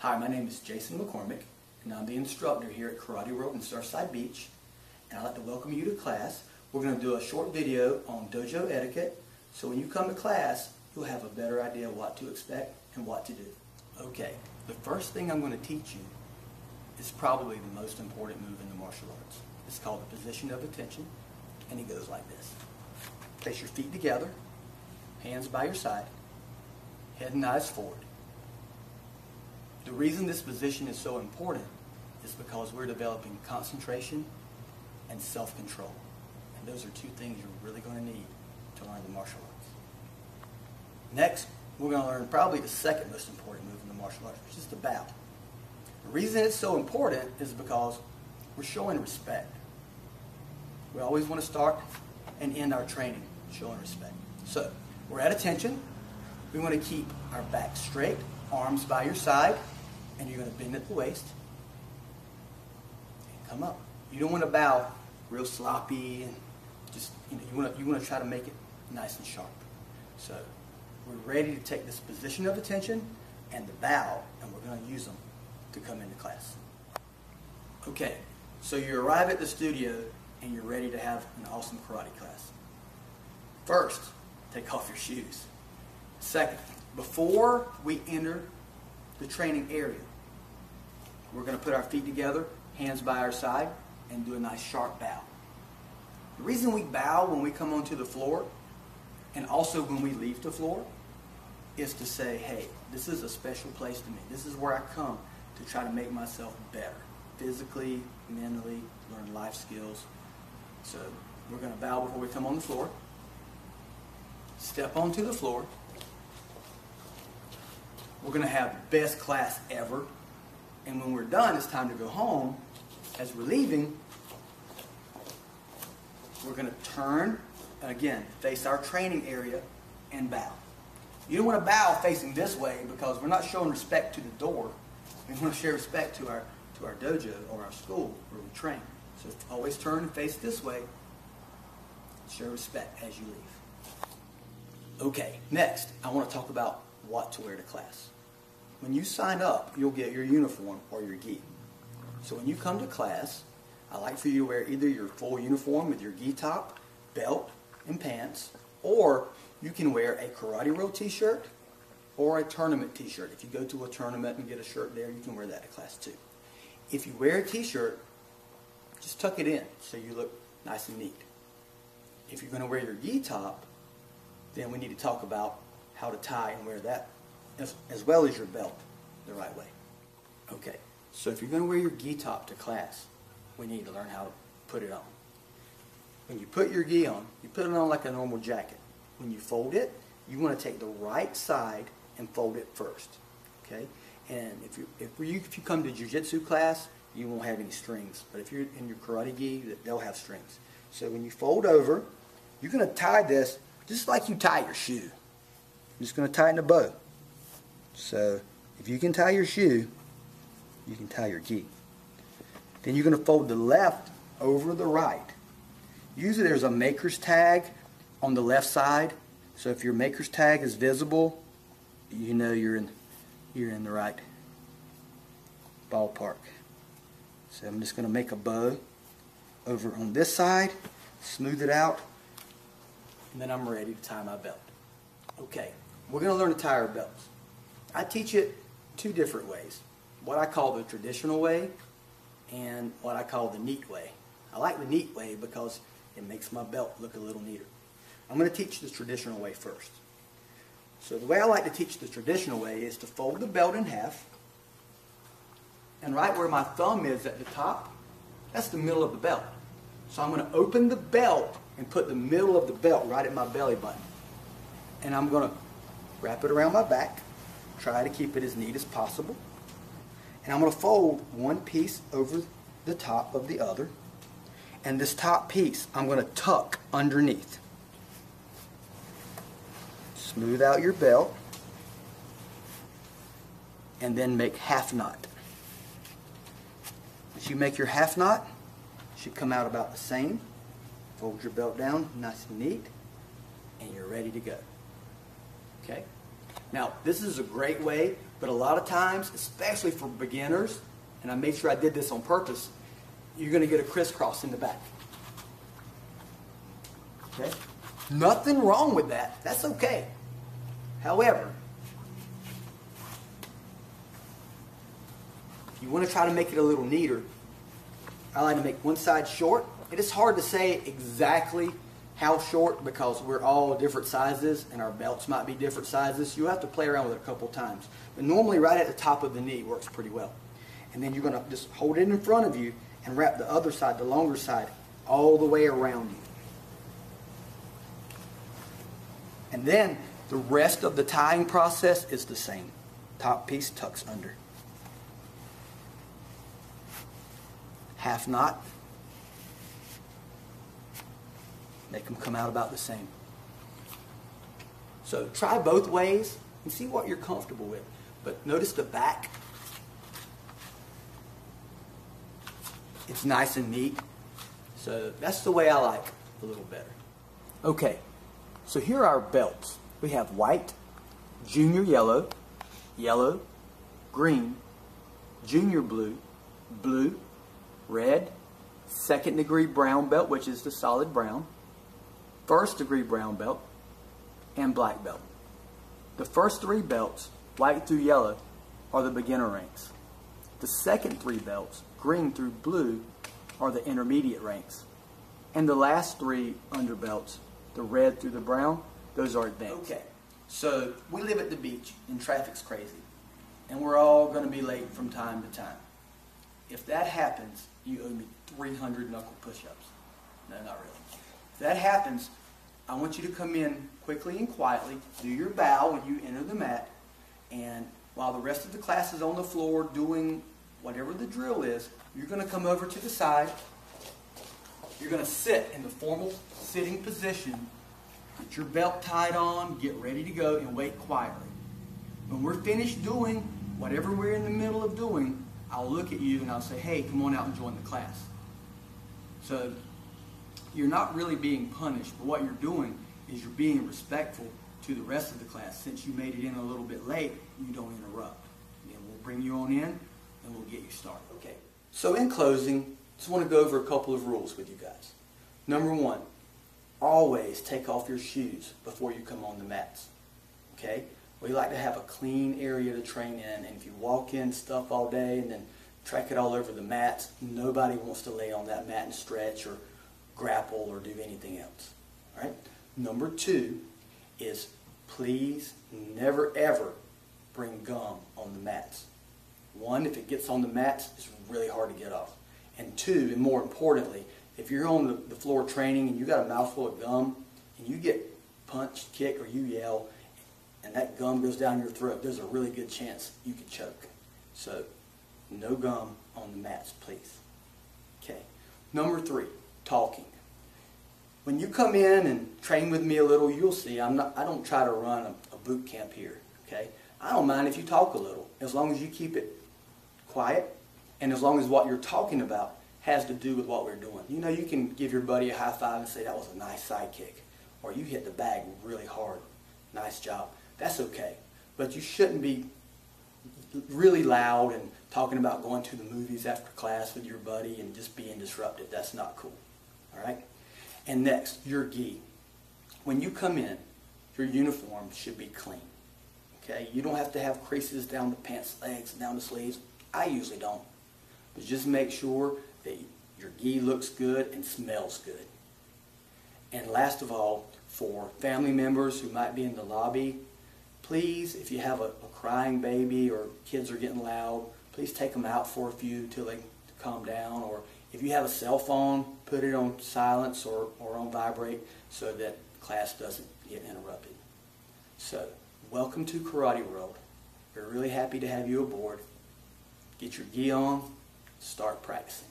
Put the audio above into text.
Hi, my name is Jason McCormick, and I'm the instructor here at Karate World Surfside Beach, and I'd like to welcome you to class. We're going to do a short video on dojo etiquette, so when you come to class, you'll have a better idea of what to expect and what to do. Okay, the first thing I'm going to teach you is probably the most important move in the martial arts. It's called the position of attention, and it goes like this. Place your feet together, hands by your side, head and eyes forward. The reason this position is so important is because we're developing concentration and self-control. And those are two things you're really going to need to learn the martial arts. Next, we're going to learn probably the second most important move in the martial arts, which is the bow. The reason it's so important is because we're showing respect. We always want to start and end our training showing respect. So, we're at attention. We want to keep our back straight, arms by your side, and you're going to bend at the waist and come up. You don't want to bow real sloppy and just, you want to try to make it nice and sharp. So we're ready to take this position of attention and the bow, and we're going to use them to come into class. Okay, so you arrive at the studio and you're ready to have an awesome karate class. First, take off your shoes. Second, before we enter the training area, we're going to put our feet together, hands by our side, and do a nice sharp bow. The reason we bow when we come onto the floor, and also when we leave the floor, is to say, hey, this is a special place to me. This is where I come to try to make myself better, physically, mentally, learn life skills. So we're going to bow before we come on the floor. Step onto the floor. We're going to have the best class ever. And when we're done, it's time to go home. As we're leaving, we're going to turn, and again, face our training area and bow. You don't want to bow facing this way because we're not showing respect to the door. We want to show respect to our dojo or our school where we train. So always turn and face this way. Show respect as you leave. Okay, next, I want to talk about what to wear to class. When you sign up, you'll get your uniform or your gi. So when you come to class, I like for you to wear either your full uniform with your gi top, belt, and pants, or you can wear a Karate Row t-shirt or a tournament t-shirt. If you go to a tournament and get a shirt there, you can wear that to class too. If you wear a t-shirt, just tuck it in so you look nice and neat. If you're going to wear your gi top, then we need to talk about how to tie and wear that as well as your belt the right way. Okay, so if you're going to wear your gi top to class, we need to learn how to put it on. When you put your gi on, you put it on like a normal jacket. When you fold it, you want to take the right side and fold it first. Okay, and if you come to Jiu-Jitsu class, you won't have any strings. But if you're in your karate gi, they'll have strings. So when you fold over, you're going to tie this just like you tie your shoe. I'm just going to tie it in a bow. So if you can tie your shoe, you can tie your gi. Then you're going to fold the left over the right. Usually there's a maker's tag on the left side. So if your maker's tag is visible, you know you're in the right ballpark. So I'm just going to make a bow over on this side, smooth it out, and then I'm ready to tie my belt. Okay, we're going to learn to tie our belts. I teach it two different ways. What I call the traditional way and what I call the neat way. I like the neat way because it makes my belt look a little neater. I'm going to teach the traditional way first. So the way I like to teach the traditional way is to fold the belt in half, and right where my thumb is at the top, that's the middle of the belt. So I'm going to open the belt and put the middle of the belt right at my belly button. And I'm going to wrap it around my back, try to keep it as neat as possible. And I'm going to fold one piece over the top of the other. And this top piece, I'm going to tuck underneath. Smooth out your belt. And then make half knot. As you make your half knot, it should come out about the same. Fold your belt down nice and neat. And you're ready to go. Okay? Now, this is a great way, but a lot of times, especially for beginners, and I made sure I did this on purpose, you're going to get a crisscross in the back. Okay? Nothing wrong with that. That's okay. However, you want to try to make it a little neater. I like to make one side short. It is hard to say exactly how short because we're all different sizes and our belts might be different sizes. You'll have to play around with it a couple times. But normally right at the top of the knee works pretty well. And then you're going to just hold it in front of you and wrap the other side, the longer side, all the way around you. And then the rest of the tying process is the same. Top piece tucks under. Half knot. Make them come out about the same. So try both ways and see what you're comfortable with. But notice the back. It's nice and neat. So that's the way I like a little better. Okay, so here are our belts. We have white, junior yellow, yellow, green, junior blue, blue, red, second degree brown belt, which is the solid brown, first degree brown belt, and black belt. The first three belts, white through yellow, are the beginner ranks. The second three belts, green through blue, are the intermediate ranks. And the last three underbelts, the red through the brown, those are advanced. Okay, so we live at the beach and traffic's crazy. And we're all going to be late from time to time. If that happens, you owe me 300 knuckle push-ups. No, not really. If that happens, I want you to come in quickly and quietly, do your bow when you enter the mat, and while the rest of the class is on the floor doing whatever the drill is, you're going to come over to the side. You're going to sit in the formal sitting position, get your belt tied on, get ready to go, and wait quietly. When we're finished doing whatever we're in the middle of doing, I'll look at you and I'll say, hey, come on out and join the class. So you're not really being punished, but what you're doing is you're being respectful to the rest of the class. Since you made it in a little bit late, you don't interrupt. And we'll bring you on in and we'll get you started. Okay. So in closing, just want to go over a couple of rules with you guys. Number one, always take off your shoes before you come on the mats. Okay? We like to have a clean area to train in, and if you walk in stuff all day and then track it all over the mats, nobody wants to lay on that mat and stretch or grapple or do anything else. All right? Number two is please never ever bring gum on the mats. One, if it gets on the mats, it's really hard to get off. And two, and more importantly, if you're on the floor training and you got a mouthful of gum and you get punched, kicked, or you yell, and that gum goes down your throat, there's a really good chance you could choke. So, no gum on the mats, please. Okay. Number three, talking. When you come in and train with me a little, you'll see I don't try to run a boot camp here. Okay. I don't mind if you talk a little, as long as you keep it quiet, and as long as what you're talking about has to do with what we're doing. You know, you can give your buddy a high five and say that was a nice side kick, or you hit the bag really hard. Nice job. That's okay. But you shouldn't be really loud and talking about going to the movies after class with your buddy and just being disruptive. That's not cool. All right? And next, your gi. When you come in, your uniform should be clean. Okay? You don't have to have creases down the pants legs and down the sleeves. I usually don't. But just make sure that your gi looks good and smells good. And last of all, for family members who might be in the lobby, please, if you have a crying baby or kids are getting loud, please take them out for a few till they calm down. Or if you have a cell phone, put it on silence or on vibrate so that class doesn't get interrupted. So, welcome to Karate World. We're really happy to have you aboard. Get your gi on, start practicing.